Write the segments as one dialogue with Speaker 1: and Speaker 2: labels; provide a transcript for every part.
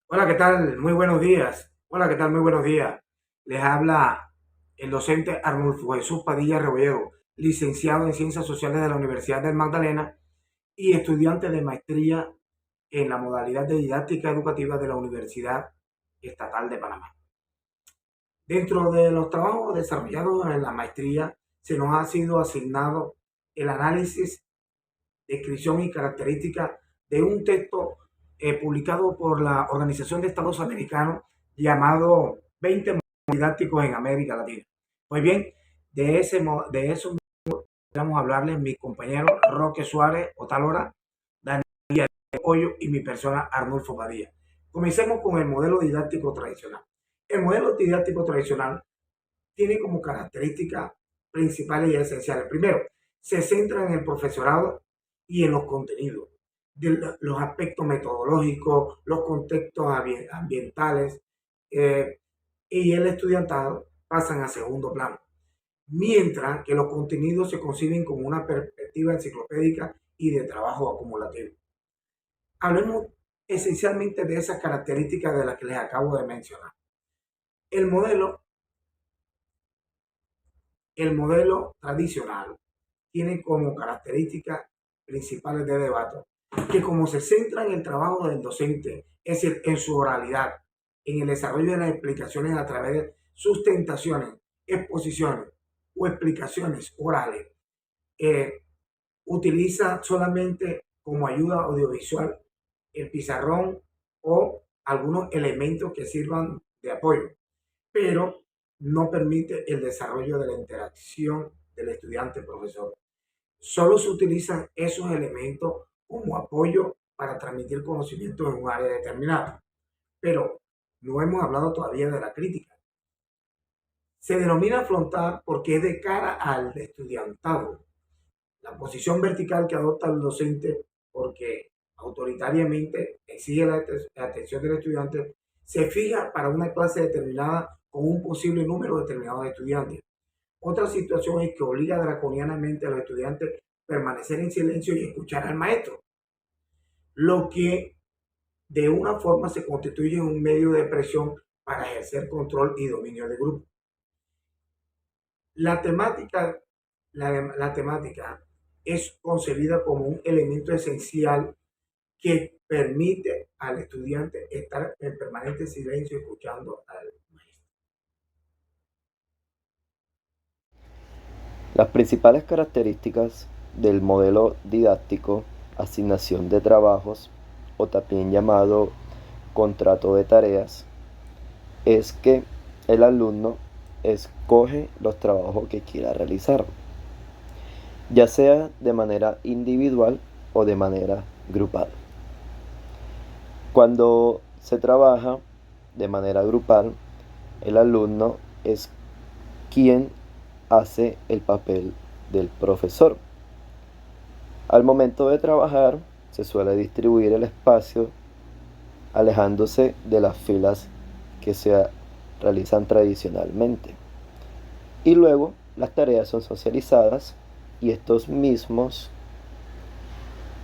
Speaker 1: Hola, ¿qué tal? Muy buenos días. Hola, ¿qué tal? Muy buenos días. Les habla el docente Arnulfo Jesús Padilla Rebolledo, licenciado en Ciencias Sociales de la Universidad del Magdalena y estudiante de maestría en la modalidad de didáctica educativa de la Universidad Estatal de Panamá. Dentro de los trabajos desarrollados en la maestría, se nos ha sido asignado el análisis, descripción y características de un texto publicado por la Organización de Estados Americanos llamado 20 modelos didácticos en América Latina. Pues bien, de eso vamos a hablarles mis compañeros Roque Suárez, Otalora, Daniel Hoyo y mi persona Arnulfo Padilla. Comencemos con el modelo didáctico tradicional. El modelo didáctico tradicional tiene como características principales y esenciales. Primero, se centra en el profesorado y en los contenidos, de los aspectos metodológicos, los contextos ambientales, eh, y el estudiantado pasan a segundo plano, mientras que los contenidos se conciben como una perspectiva enciclopédica y de trabajo acumulativo. Hablemos esencialmente de esas características de las que les acabo de mencionar. El modelo El modelo tradicional tiene como características principales de debate que como se centra en el trabajo del docente, es decir, en su oralidad, en el desarrollo de las explicaciones a través de sustentaciones, exposiciones o explicaciones orales, eh, utiliza solamente como ayuda audiovisual el pizarrón o algunos elementos que sirvan de apoyo, pero no permite el desarrollo de la interacción del estudiante-profesor. Solo se utilizan esos elementos como apoyo para transmitir conocimientos en un área determinada, pero no hemos hablado todavía de la crítica. Se denomina frontal porque es de cara al estudiantado. La posición vertical que adopta el docente, porque autoritariamente exige la atención del estudiante, se fija para una clase determinada con un posible número determinado de estudiantes. Otra situación es que obliga draconianamente a los estudiantes a permanecer en silencio y escuchar al maestro, lo que de una forma se constituye un medio de presión para ejercer control y dominio del grupo. La temática, la temática es concebida como un elemento esencial que permite al estudiante estar en permanente silencio escuchando al maestro.
Speaker 2: Las principales características del modelo didáctico, asignación de trabajos o también llamado contrato de tareas, es que el alumno escoge los trabajos que quiera realizar, ya sea de manera individual o de manera grupal. Cuando se trabaja de manera grupal, el alumno es quien hace el papel del profesor. Al momento de trabajar, se suele distribuir el espacio alejándose de las filas que se realizan tradicionalmente. Y luego las tareas son socializadas y estos mismos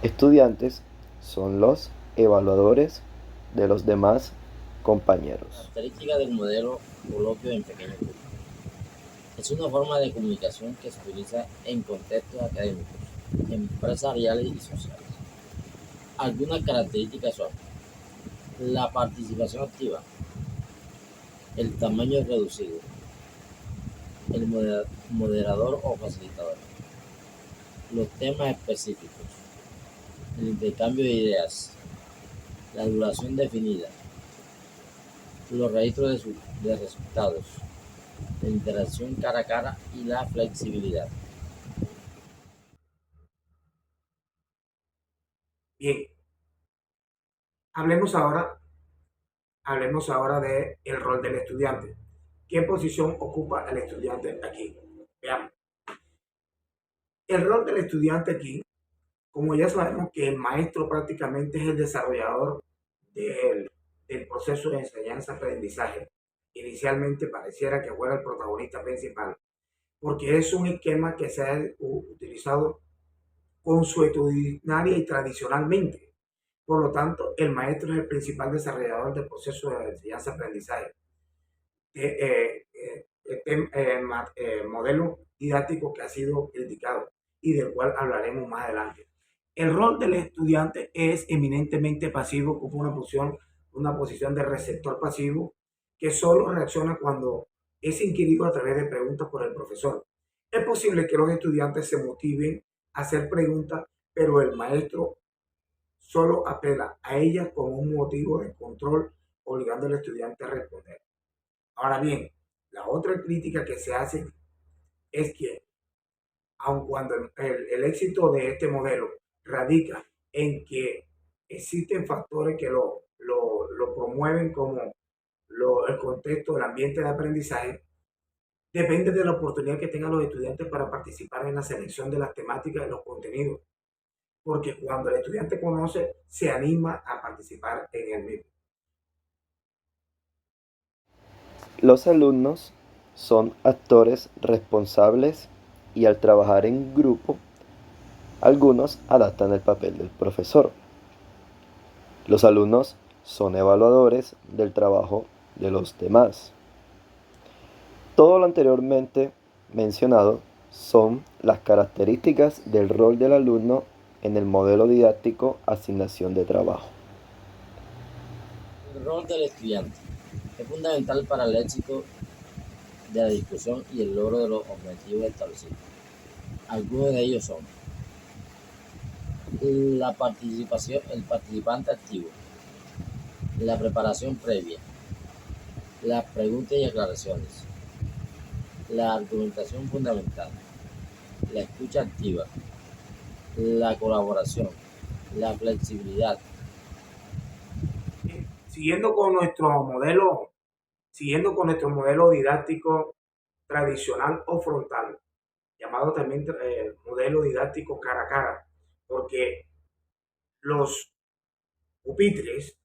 Speaker 2: estudiantes son los evaluadores de los demás compañeros.
Speaker 3: Característica del modelo coloquio en pequeños grupos. Es una forma de comunicación que se utiliza en contextos académicos, empresariales y sociales. Algunas características son la participación activa, el tamaño reducido, el moderador o facilitador, los temas específicos, el intercambio de ideas, la duración definida, los registros de resultados, la interacción cara a cara y la flexibilidad.
Speaker 1: Bien, hablemos ahora, hablemos ahora del rol del estudiante. ¿Qué posición ocupa el estudiante aquí? Veamos. El rol del estudiante aquí, como ya sabemos que el maestro prácticamente es el desarrollador del proceso de enseñanza-aprendizaje. Inicialmente pareciera que fuera el protagonista principal, porque es un esquema que se ha utilizado consuetudinaria y tradicionalmente. Por lo tanto, el maestro es el principal desarrollador del proceso de enseñanza-aprendizaje. Modelo didáctico que ha sido criticado y del cual hablaremos más adelante. El rol del estudiante es eminentemente pasivo, ocupa una posición de receptor pasivo que solo reacciona cuando es inquirido a través de preguntas por el profesor. Es posible que los estudiantes se motiven a hacer preguntas, pero el maestro solo apela a ellas como un motivo de control, obligando al estudiante a responder. Ahora bien, la otra crítica que se hace es que, aun cuando el éxito de este modelo radica en que existen factores que lo promueven como el contexto, el ambiente de aprendizaje, depende de la oportunidad que tengan los estudiantes para participar en la selección de las temáticas y los contenidos. Porque cuando el estudiante conoce, se anima a participar en el mismo.
Speaker 2: Los alumnos son actores responsables y al trabajar en grupo, algunos adaptan el papel del profesor. Los alumnos son evaluadores del trabajo de los demás. Todo lo anteriormente mencionado son las características del rol del alumno en el modelo didáctico asignación de trabajo.
Speaker 3: El rol del estudiante es fundamental para el éxito de la discusión y el logro de los objetivos establecidos. Algunos de ellos son la participación, el participante activo, la preparación previa, las preguntas y aclaraciones, la argumentación fundamental, la escucha activa, la colaboración, la flexibilidad.
Speaker 1: Siguiendo con nuestro modelo didáctico tradicional o frontal, llamado también modelo didáctico cara a cara, porque los pupitres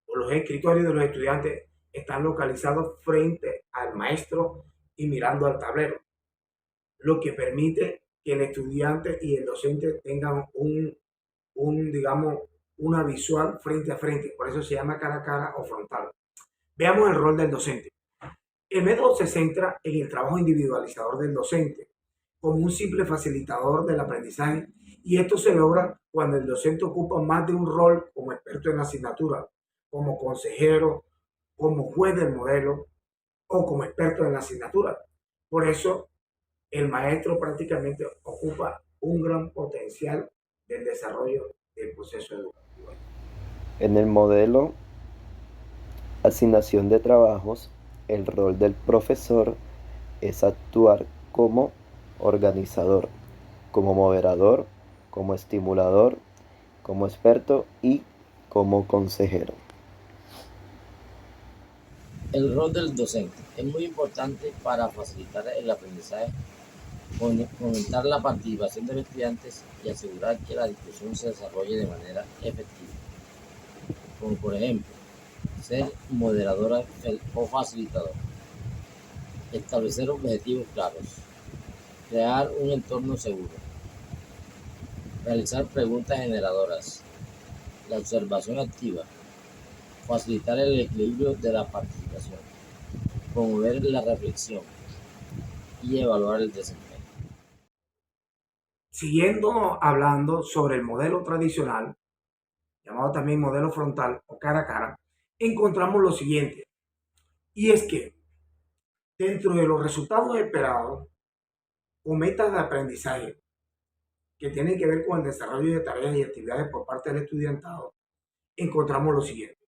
Speaker 1: o los escritorios de los estudiantes están localizados frente al maestro y mirando al tablero, lo que permite que el estudiante y el docente tengan digamos, una visual frente a frente. Por eso se llama cara a cara o frontal. Veamos el rol del docente. El método se centra en el trabajo individualizador del docente como un simple facilitador del aprendizaje, y esto se logra cuando el docente ocupa más de un rol como experto en la asignatura, como consejero, como juez del modelo o como experto en la asignatura. Por eso el maestro prácticamente ocupa un gran potencial del desarrollo del proceso educativo.
Speaker 2: En el modelo asignación de trabajos, el rol del profesor es actuar como organizador, como moderador, como estimulador, como experto y como consejero.
Speaker 3: El rol del docente es muy importante para facilitar el aprendizaje, fomentar la participación de los estudiantes y asegurar que la discusión se desarrolle de manera efectiva. Como por ejemplo, ser moderadora o facilitador, establecer objetivos claros, crear un entorno seguro, realizar preguntas generadoras, la observación activa, facilitar el equilibrio de la participación, promover la reflexión y evaluar el desempeño.
Speaker 1: Siguiendo hablando sobre el modelo tradicional, llamado también modelo frontal o cara a cara, encontramos lo siguiente, y es que dentro de los resultados esperados o metas de aprendizaje que tienen que ver con el desarrollo de tareas y actividades por parte del estudiantado, encontramos lo siguiente.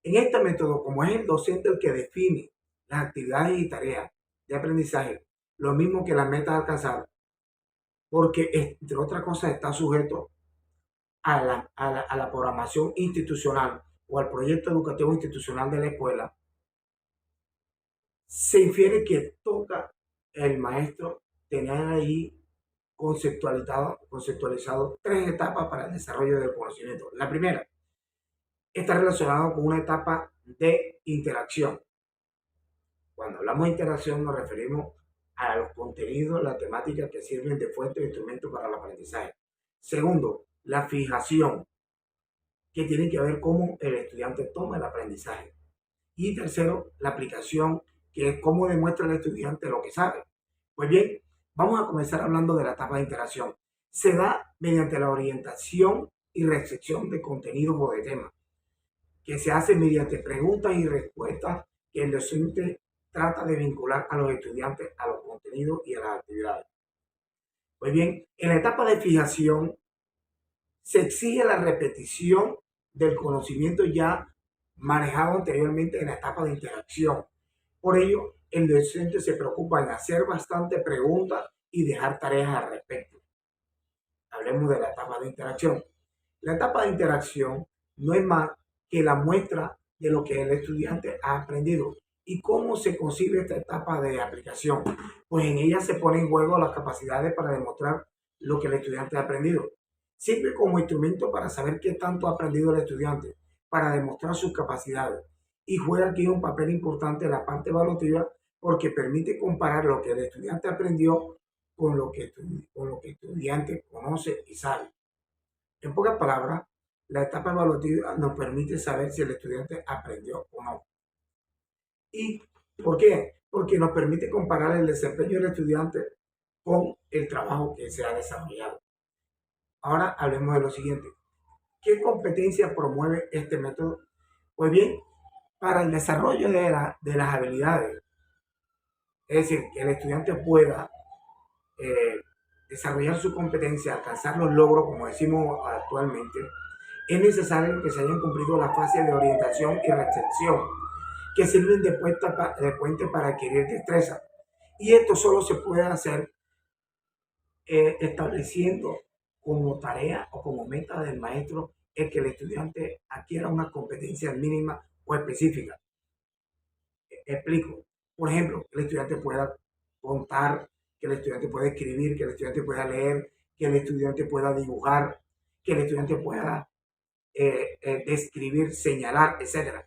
Speaker 1: En este método, como es el docente el que define las actividades y tareas de aprendizaje, lo mismo que las metas a alcanzar, porque entre otras cosas está sujeto a la programación institucional o al proyecto educativo institucional de la escuela, se infiere que toca el maestro tener ahí conceptualizado tres etapas para el desarrollo del conocimiento. La primera está relacionada con una etapa de interacción. Cuando hablamos de interacción nos referimos a los contenidos, las temáticas que sirven de fuente de instrumento para el aprendizaje. Segundo, la fijación, que tienen que ver cómo el estudiante toma el aprendizaje. Y tercero, la aplicación, que es cómo demuestra el estudiante lo que sabe. Pues bien, vamos a comenzar hablando de la etapa de interacción. Se da mediante la orientación y recepción de contenidos o de temas, que se hace mediante preguntas y respuestas que el docente trata de vincular a los estudiantes a los contenidos y a las actividades. Pues bien, en la etapa de fijación se exige la repetición del conocimiento ya manejado anteriormente en la etapa de interacción. Por ello, el docente se preocupa en hacer bastante preguntas y dejar tareas al respecto. Hablemos de la etapa de interacción. La etapa de interacción no es más que la muestra de lo que el estudiante ha aprendido. ¿Y cómo se concibe esta etapa de aplicación? Pues en ella se pone en juego las capacidades para demostrar lo que el estudiante ha aprendido. Sirve como instrumento para saber qué tanto ha aprendido el estudiante, para demostrar sus capacidades. Y juega aquí un papel importante en la parte evaluativa porque permite comparar lo que el estudiante aprendió con lo que el estudiante conoce y sabe. En pocas palabras, la etapa evaluativa nos permite saber si el estudiante aprendió o no. ¿Y por qué? Porque nos permite comparar el desempeño del estudiante con el trabajo que se ha desarrollado. Ahora hablemos de lo siguiente. ¿Qué competencia promueve este método? Pues bien, para el desarrollo de las habilidades, es decir, que el estudiante pueda desarrollar su competencia, alcanzar los logros, como decimos actualmente, es necesario que se hayan cumplido las fases de orientación y recepción, que sirven de puente para adquirir destreza. Y esto solo se puede hacer estableciendo como tarea o como meta del maestro el que el estudiante adquiera una competencia mínima o específica. Explico. Por ejemplo, que el estudiante pueda contar, que el estudiante pueda escribir, que el estudiante pueda leer, que el estudiante pueda dibujar, que el estudiante pueda describir, señalar, etc.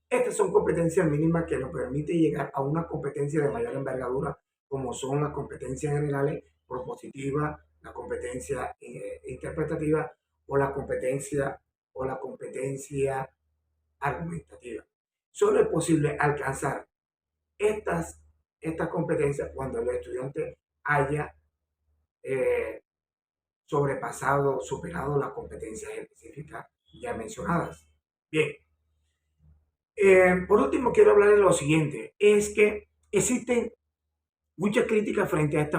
Speaker 1: Estas son competencias mínimas que nos permiten llegar a una competencia de mayor envergadura, como son las competencias generales, propositiva, la competencia interpretativa o la competencia argumentativa. Solo es posible alcanzar estas competencias cuando el estudiante haya superado las competencias específicas ya mencionadas. Bien. Por último, quiero hablar de lo siguiente. Es que existen muchas críticas frente a este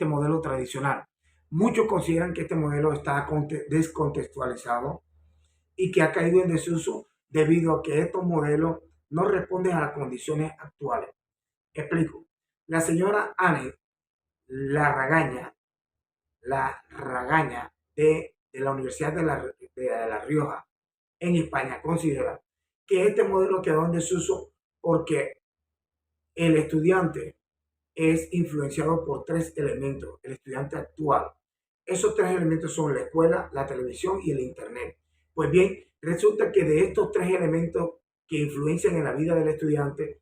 Speaker 1: modelo tradicional. Muchos consideran que este modelo está descontextualizado y que ha caído en desuso debido a que estos modelos no responden a las condiciones actuales. Explico. La señora Anne Larragaña de la Universidad de La Rioja en España considera que este modelo quedó en desuso porque el estudiante es influenciado por tres elementos, el estudiante actual. Esos tres elementos son la escuela, la televisión y el internet. Pues bien, resulta que de estos tres elementos que influencian en la vida del estudiante,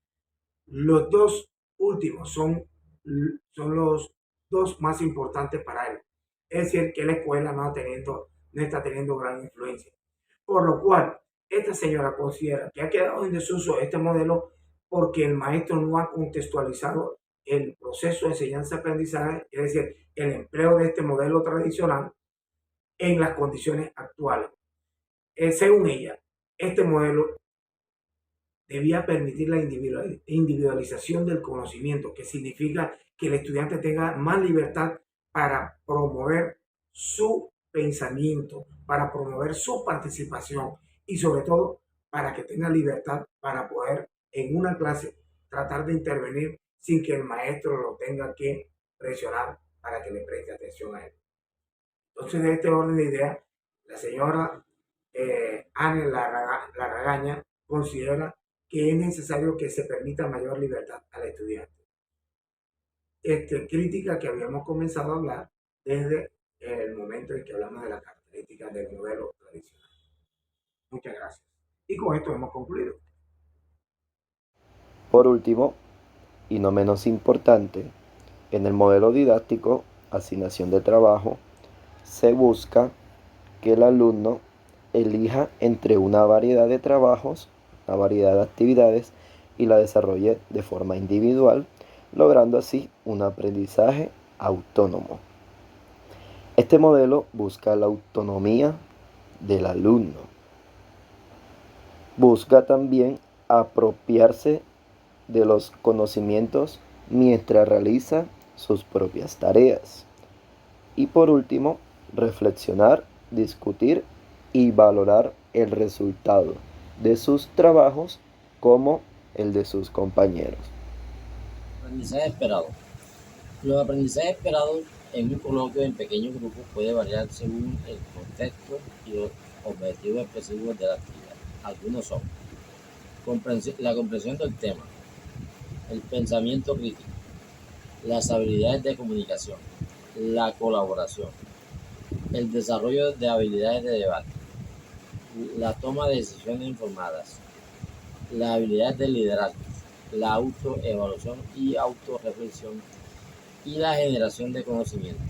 Speaker 1: los dos últimos son los dos más importantes para él. Es decir, que la escuela no está teniendo gran influencia. Por lo cual, esta señora considera que ha quedado en desuso este modelo porque el maestro no ha contextualizado el proceso de enseñanza-aprendizaje, es decir, el empleo de este modelo tradicional en las condiciones actuales. Según ella, este modelo debía permitir la individualización del conocimiento, que significa que el estudiante tenga más libertad para promover su pensamiento, para promover su participación y sobre todo para que tenga libertad para poder en una clase tratar de intervenir sin que el maestro lo tenga que presionar para que le preste atención a él. Entonces, de este orden de ideas, la señora Anne Larragaña considera que es necesario que se permita mayor libertad al estudiante. Crítica que habíamos comenzado a hablar desde el momento en que hablamos de las características del modelo tradicional. Muchas gracias. Y con esto hemos concluido.
Speaker 2: Por último, y no menos importante, en el modelo didáctico, asignación de trabajo, se busca que el alumno elija entre una variedad de trabajos, una variedad de actividades y la desarrolle de forma individual, logrando así un aprendizaje autónomo. Este modelo busca la autonomía del alumno. Busca también apropiarse de los conocimientos mientras realiza sus propias tareas. Y por último, reflexionar, discutir y valorar el resultado de sus trabajos como el de sus compañeros.
Speaker 3: Aprendizaje esperado. Los aprendizajes esperados en un coloquio en pequeños grupos puede variar según el contexto y los objetivos expresivos de la actividad. Algunos son la comprensión del tema, el pensamiento crítico, las habilidades de comunicación, la colaboración, el desarrollo de habilidades de debate, la toma de decisiones informadas, las habilidades de liderazgo, la autoevaluación y autorreflexión y la generación de conocimiento.